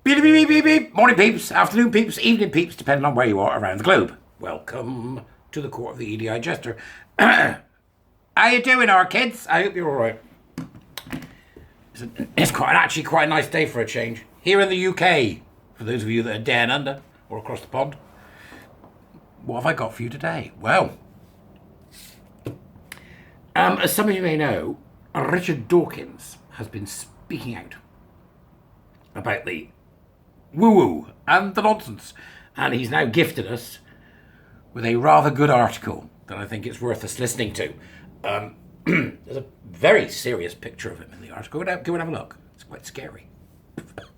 Beep, beep, beep, beep, beep. Morning peeps, afternoon peeps, evening peeps, depending on where you are around the globe. Welcome to the court of the EDI Jester. How you doing, our kids? I hope you're all right. It's actually quite a nice day for a change. Here in the UK, for those of you that are down under or across the pond. What have I got for you today? Well, as some of you may know, Richard Dawkins has been speaking out about the woo-woo and the nonsense, and he's now gifted us with a rather good article that I think it's worth us listening to. There's a very serious picture of him in the article. Go and have a look. It's quite scary.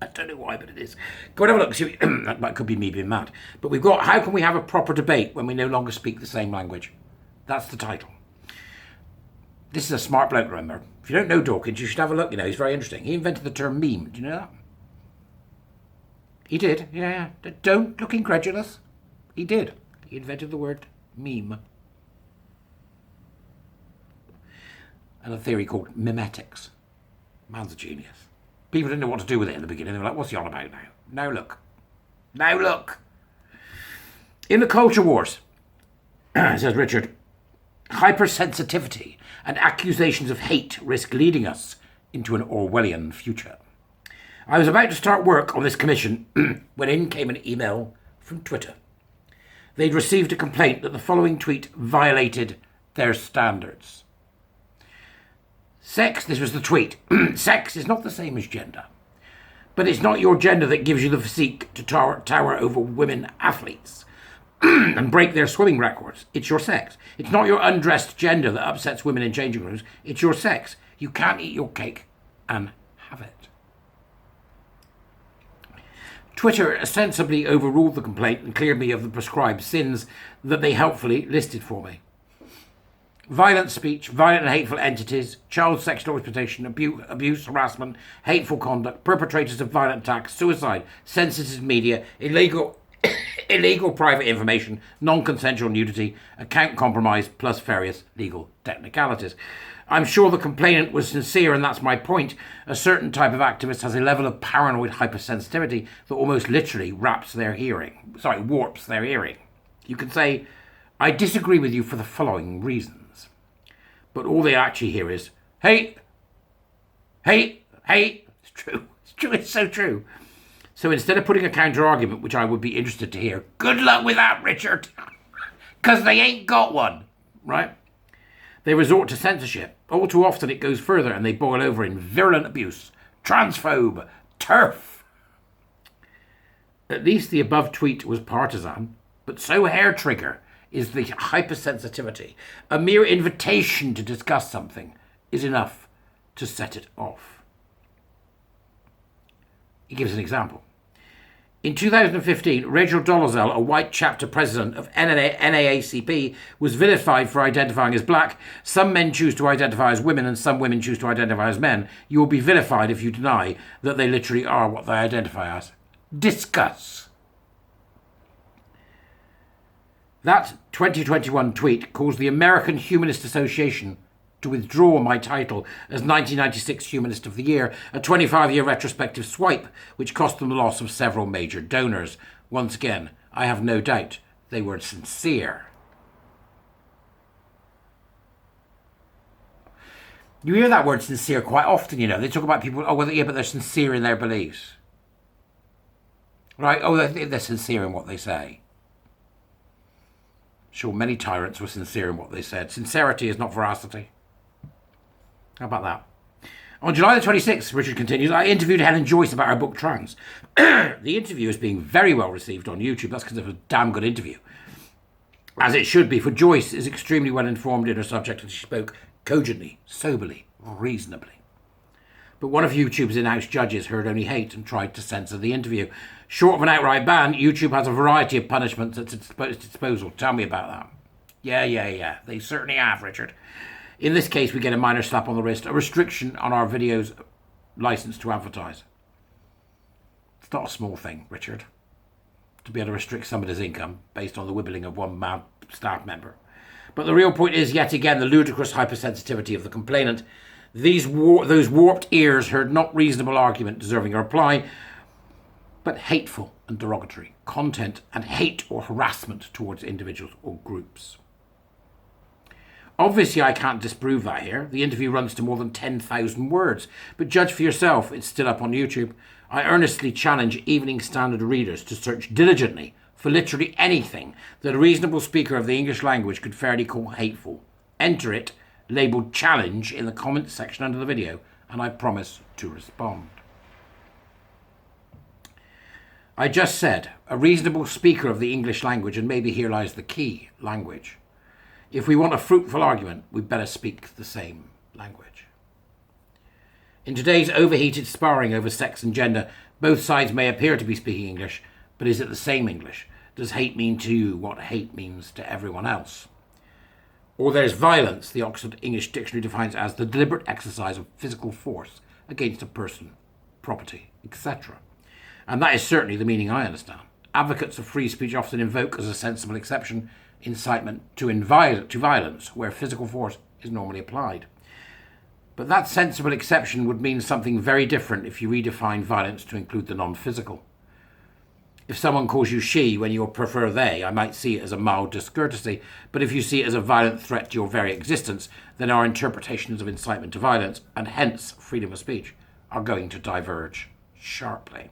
I don't know why, but it is. Go and have a look. See, that could be me being mad. But we've got, how can we have a proper debate when we no longer speak the same language? That's the title. This is a smart bloke, remember. If you don't know Dawkins, you should have a look. You know, he's very interesting. He invented the term meme. Do you know that? He did, yeah. Don't look incredulous. He did. He invented the word meme. And a theory called memetics. Man's a genius. People didn't know what to do with it in the beginning. They were like, what's he on about now? Now look. Now look. In the culture wars, says Richard, hypersensitivity and accusations of hate risk leading us into an Orwellian future. I was about to start work on this commission when in came an email from Twitter. They'd received a complaint that the following tweet violated their standards. Sex, this was the tweet, sex is not the same as gender. But it's not your gender that gives you the physique to tower over women athletes and break their swimming records. It's your sex. It's not your undressed gender that upsets women in changing rooms. It's your sex. You can't eat your cake and have it. Twitter sensibly overruled the complaint and cleared me of the prescribed sins that they helpfully listed for me. Violent speech, violent and hateful entities, child sexual exploitation, abuse, harassment, hateful conduct, perpetrators of violent attacks, suicide, sensitive media, illegal private information, non-consensual nudity, account compromise, plus various legal technicalities. I'm sure the complainant was sincere, and that's my point. A certain type of activist has a level of paranoid hypersensitivity that almost literally warps their hearing. You can say, I disagree with you for the following reasons. But all they actually hear is, hate. It's true. It's so true. So instead of putting a counter-argument, which I would be interested to hear, good luck with that, Richard. Because they ain't got one, right? They resort to censorship. All too often it goes further and they boil over in virulent abuse, transphobe, turf. At least the above tweet was partisan, but so hair-trigger is the hypersensitivity. A mere invitation to discuss something is enough to set it off. He gives an example. In 2015, Rachel Dolezal, a white chapter president of NAACP, was vilified for identifying as black. Some men choose to identify as women and some women choose to identify as men. You will be vilified if you deny that they literally are what they identify as. Discuss. That 2021 tweet caused the American Humanist Association to withdraw my title as 1996 Humanist of the Year, a 25-year retrospective swipe, which cost them the loss of several major donors. Once again, I have no doubt they were sincere. You hear that word sincere quite often, you know. They talk about people, but they're sincere in their beliefs. Right? They're sincere in what they say. Sure, many tyrants were sincere in what they said. Sincerity is not veracity. How about that? On July the 26th, Richard continues, I interviewed Helen Joyce about her book Trans. The interview is being very well received on YouTube. That's because it was a damn good interview. As it should be, for Joyce is extremely well informed in her subject and she spoke cogently, soberly, reasonably. But one of YouTube's in-house judges heard only hate and tried to censor the interview. Short of an outright ban, YouTube has a variety of punishments at its disposal. Tell me about that. Yeah. They certainly have, Richard. In this case, we get a minor slap on the wrist, a restriction on our video's license to advertise. It's not a small thing, Richard, to be able to restrict somebody's income based on the wibbling of one mad staff member. But the real point is, yet again, the ludicrous hypersensitivity of the complainant. Those warped ears heard not reasonable argument deserving a reply. but hateful and derogatory content and hate or harassment towards individuals or groups. Obviously, I can't disprove that here. The interview runs to more than 10,000 words, but judge for yourself. It's still up on YouTube. I earnestly challenge Evening Standard readers to search diligently for literally anything that a reasonable speaker of the English language could fairly call hateful. Enter it, labelled challenge, in the comments section under the video, and I promise to respond. I just said, a reasonable speaker of the English language, and maybe here lies the key, language. If we want a fruitful argument, we'd better speak the same language. In today's overheated sparring over sex and gender, both sides may appear to be speaking English, but is it the same English? Does hate mean to you what hate means to everyone else? Or there's violence, the Oxford English Dictionary defines as the deliberate exercise of physical force against a person, property, etc. And that is certainly the meaning I understand. Advocates of free speech often invoke as a sensible exception incitement to violence, where physical force is normally applied. But that sensible exception would mean something very different if you redefine violence to include the non-physical. If someone calls you she when you prefer they, I might see it as a mild discourtesy, but if you see it as a violent threat to your very existence, then our interpretations of incitement to violence, and hence freedom of speech, are going to diverge sharply.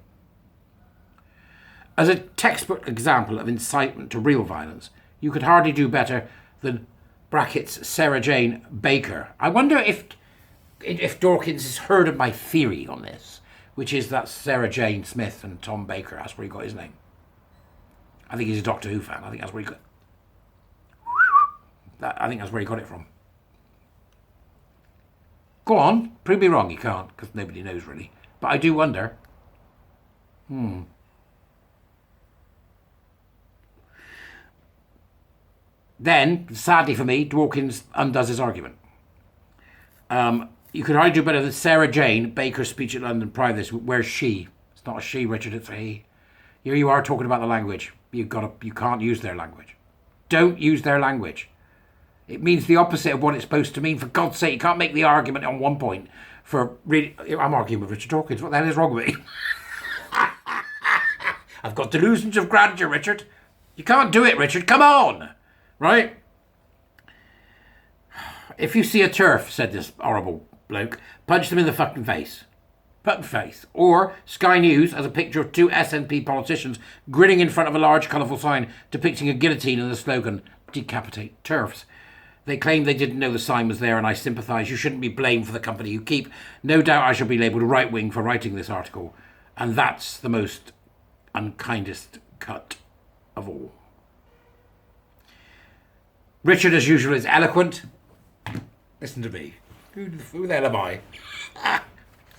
As a textbook example of incitement to real violence, you could hardly do better than brackets Sarah Jane Baker. I wonder if Dawkins has heard of my theory on this, which is that Sarah Jane Smith and Tom Baker, that's where he got his name. I think he's a Doctor Who fan. I think that's where he got it from. Go on, prove me wrong. You can't, because nobody knows really. But I do wonder. Then, sadly for me, Dawkins undoes his argument. You could hardly do better than Sarah Jane Baker's speech at London Pride. Where's she? It's not a she, Richard, it's a he. Here you are talking about the language. You can't use their language. Don't use their language. It means the opposite of what it's supposed to mean. For God's sake, you can't make the argument on one point for really... I'm arguing with Richard Dawkins. What the hell is wrong with me? I've got delusions of grandeur, Richard. You can't do it, Richard. Come on. Right? If you see a turf, said this horrible bloke, punch them in the fucking face. Fucking face. Or Sky News has a picture of two SNP politicians grinning in front of a large colourful sign depicting a guillotine and the slogan, decapitate turfs. They claim they didn't know the sign was there, and I sympathise. You shouldn't be blamed for the company you keep. No doubt I shall be labelled right-wing for writing this article. And that's the most unkindest cut of all. Richard, as usual, is eloquent. Listen to me. Who the hell am I?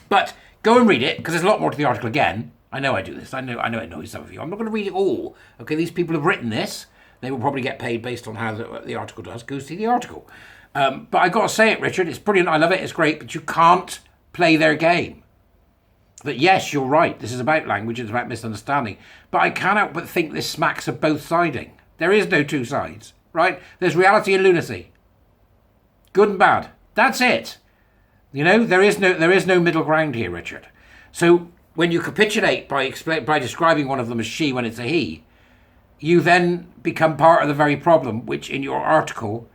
But go and read it, because there's a lot more to the article again. I know I do this. I know it annoys some of you. I'm not going to read it all. Okay, these people have written this. They will probably get paid based on how the article does. Go see the article. But I got to say it, Richard. It's brilliant. I love it. It's great. But you can't play their game. But yes, you're right. This is about language. It's about misunderstanding. But I can't help but think this smacks of both-siding. There is no two sides, right? There's reality and lunacy. Good and bad. That's it. You know, there is no middle ground here, Richard. So when you capitulate by describing one of them as she when it's a he, you then become part of the very problem which in your article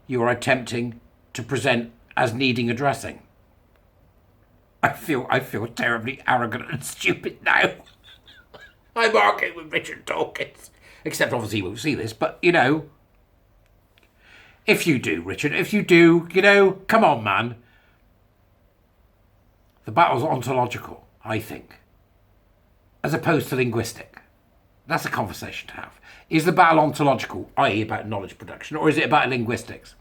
you are attempting to present as needing addressing. I feel terribly arrogant and stupid now. I'm arguing with Richard Dawkins. Except obviously he won't see this, but you know, if you do, Richard, if you do, you know, come on, man. The battle's ontological, I think, as opposed to linguistic. That's a conversation to have. Is the battle ontological, i.e. about knowledge production, or is it about linguistics?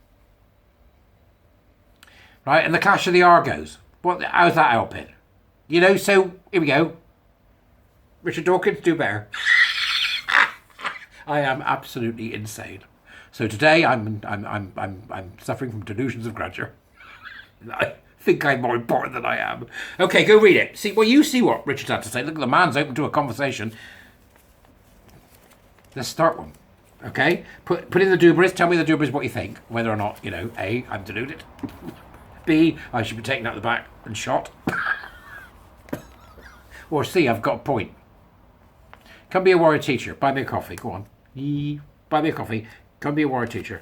Right, and the clash of the Argos. How's that helping? You know, so here we go. Richard Dawkins, do better. I am absolutely insane. So today I'm suffering from delusions of grandeur. I think I'm more important than I am. Okay, go read it. You see what Richard had to say. Look, the man's open to a conversation. Let's start one. Okay? Put in the doobries. Tell me the doobries what you think. Whether or not, you know, A, I'm deluded. B, I should be taken out the back and shot. Or C, I've got a point. Come be a warrior teacher. Buy me a coffee. Go on. Buy me a coffee. Come be a warrior teacher.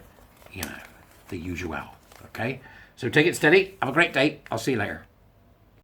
You know, the usual. Okay? So take it steady. Have a great day. I'll see you later.